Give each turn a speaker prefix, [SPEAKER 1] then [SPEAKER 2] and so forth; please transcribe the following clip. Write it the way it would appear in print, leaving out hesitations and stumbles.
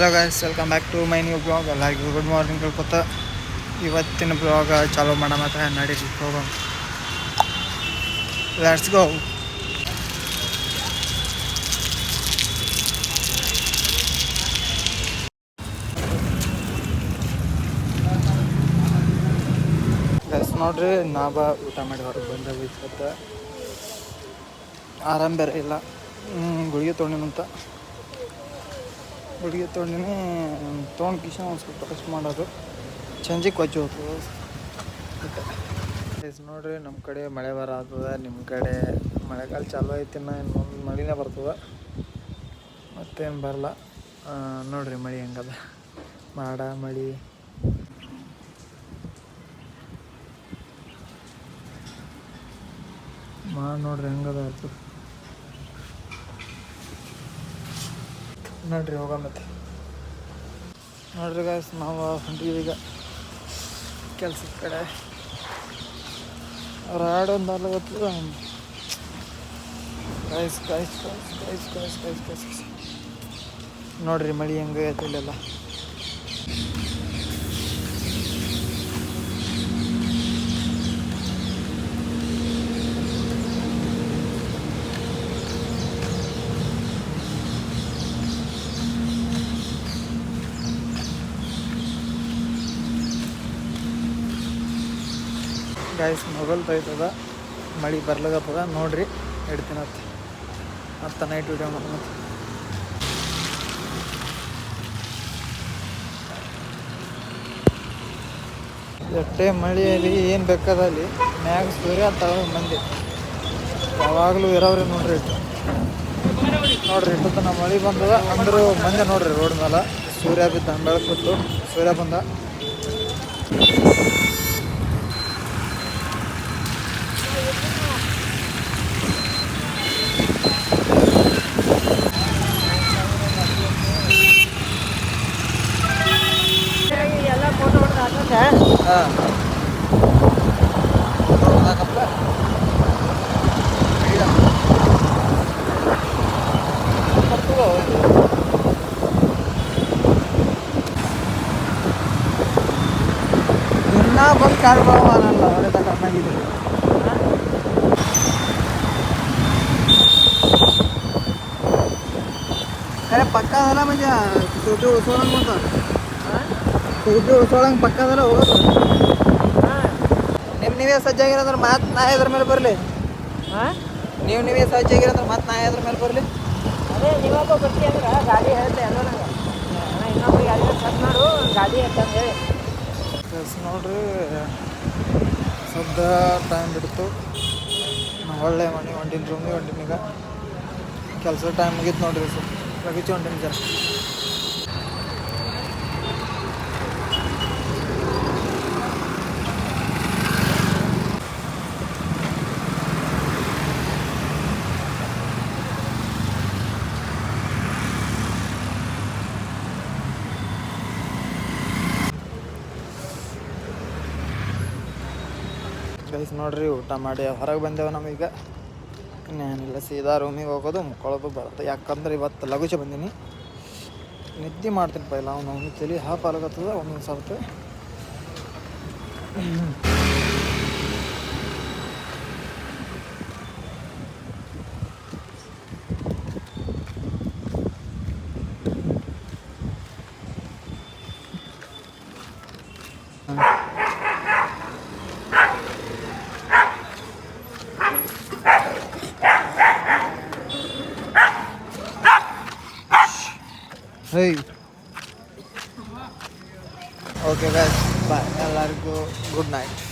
[SPEAKER 1] Hello guys, welcome back to my new blog. ಎಲ್ಲರಿಗೂ good morning ಹೇಳ್ಕೊತ ಇವತ್ತಿನ blog ಚಾಲೂ ಮಾಡ ಮತ್ತೆ ನಡೀರಿ ಹೋಗೋಣ. Let's go. ಗೈಸ್ ನೋಡ್ರಿ, ಊಟ ಮಾಡಿ ಹೊರಗೆ ಬಂದಾಗ ಇವತ್ತು ಆರಾಮ್ ಬೇರೆ ಇಲ್ಲ. ಗುಳಿಗೆ ತೊಗೊಂಡಿನಂತ ಗುಳಿಗೆ ತೊಗೊಂಡಿನಿ. ತೊಗೊಂಡು ಕಿಶನ್ ಒಂದು ಸ್ವಲ್ಪ ರೆಸ್ಟ್ ಮಾಡೋದು, ಸಂಜೆಗೆ ಕೊಚ್ಚಿ ಹೋಗ್ತದೆ. ನೋಡ್ರಿ, ನಮ್ಮ ಕಡೆ ಮಳೆ ಬರತ್ತದ. ನಿಮ್ಮ ಕಡೆ ಮಳೆಗಾಲ ಚಾಲು ಐತಿ, ಇನ್ನೊಂದು ಮಳೆನೇ ಬರ್ತದೆ, ಮತ್ತೇನು ಬರಲ್ಲ. ನೋಡ್ರಿ ಮಳೆ ಹೆಂಗದ, ಮಾಡ ಮಳೆ. ನೋಡ್ರಿ ಹೆಂಗದ ಅದು. ನೋಡ್ರಿ ಹೋಗ ಮತ್ತೆ. ನೋಡ್ರಿ ಗಾಯ್ಸ್, ನಾವು ಹೊಂಟಿವಿ ಈಗ ಕೆಲ್ಸದ ಕಡೆ. ರಾಡ್ ಒಂದು ಅಲ್ಲಗತ್ತದ. ಕಾಯ್ಸ್ ನೋಡ್ರಿ ಮಳೆ ಹೆಂಗೆ ಐತೆ ಇಲ್ಲೆಲ್ಲ. ಗಾಯ್ಸ್ ಮೊಬೈಲ್ ತೊಯ್ತದ, ಮಳೆ ಬರ್ಲಾಗತ್ತದ. ನೋಡ್ರಿ ಇಡ್ತೀನತ್ತೆ ಮತ್ತೆ ನೈಟ್ ವಿಡಿಯೋ ಮಾಡೋಣ. ಎಷ್ಟೇ ಮಳೆಯಲ್ಲಿ ಏನು ಬೇಕಾದಲ್ಲಿ ಮ್ಯಾಗ ಸೂರ್ಯ ಅಂತ ಮಂದಿ ಯಾವಾಗಲೂ ಇರೋವ್ರಿ. ನೋಡ್ರಿ ಇಟ್ಟು ತನ ಮಳೆ ಬಂದದ ಅಂದರೂ ಮಂದಿ ನೋಡ್ರಿ ರೋಡ್ ಮೇಲೆ ಸೂರ್ಯ ಬಿದ್ದ, ಬೆಳಕು ಬಿತ್ತು, ಸೂರ್ಯ ಬಂದ. ಇನ್ನೂ ಬಂದು ಕಾಡ್ಕೊಳ್ಳೋನಲ್ಲ, ಒಳ್ಳೆ ತಗೊಂಡಿದ್ರು. ಅರೆ ಪಕ್ಕ ಅದಲ್ಲ ಮಂಜ, ಸೂಟಿ ಉಳ್ಸೋಳಂಗೆ ಬಂತ. ಸೂಟಿ ಉಳ್ಸೋಳಂಗೆ ಪಕ್ಕ ಅದಲ್ಲ ಹೋಗೋದು. ನೀವೇ ಸಜ್ಜಾಗಿರಂದ್ರೆ ಮಾತು ನಾ ಇದ್ರ ಮೇಲೆ ಬರಲಿ. ನೀವೇ ಸಜ್ಜಾಗಿರಂದ್ರೆ ಮಾತು ನಾ ಇದ್ರ ಮೇಲೆ ಬರಲಿ.
[SPEAKER 2] ಅದೇ ನೀವೊಬ್ಬ ಬರ್ತಿ ಅಂದ್ರೆ ಗಾಡಿ ಹೇಳ್ತೆ ಅಲ್ಲ, ನಂಗೆ ಇನ್ನೊಬ್ಬ ಯಾರಿಗ ಸತ್ ಮಾಡು, ಗಾಡಿ ಹೇಳ್ತಂದು ಹೇಳಿ.
[SPEAKER 1] ನೋಡ್ರಿ ಸದ್ದ ಟೈಮ್ ಬಿಡ್ತು. ಒಳ್ಳೆ ಮನೆ ಹೊಂಟಿನ ರೂಮಿಗೆ ಹೊಂಟಿನ. ಈಗ ಕೆಲಸ ಟೈಮ್ ಮುಗೀತು ನೋಡ್ರಿ. ಲಗೀಚು ಹೊಂಟಿನ ಜರ. ಗೈಸ್ ನೋಡ್ರಿ, ಊಟ ಮಾಡಿ ಹೊರಗೆ ಬಂದೇವೆ. ನಮೀಗ ಇನ್ನೇನಿಲ್ಲ, ಸೀದಾ ರೂಮಿಗೆ ಹೋಗೋದು, ಮುಕ್ಕೊಳ್ಳೋದು, ಬರೋದು. ಯಾಕಂದ್ರೆ ಇವತ್ತು ಲಘುಚ ಬಂದೀನಿ, ನಿದ್ದೆ ಮಾಡ್ತೀನಿ. ಪೈಲ ಅವನು ತಲೆ ಹಾಪ್ ಆಲಾಗತ್ತದ ಒಂದೊಂದು ಸರ್ತಿ. Hey. Okay guys, bye. ಎಲ್ಲರಿಗೂ ಗುಡ್ ನೈಟ್.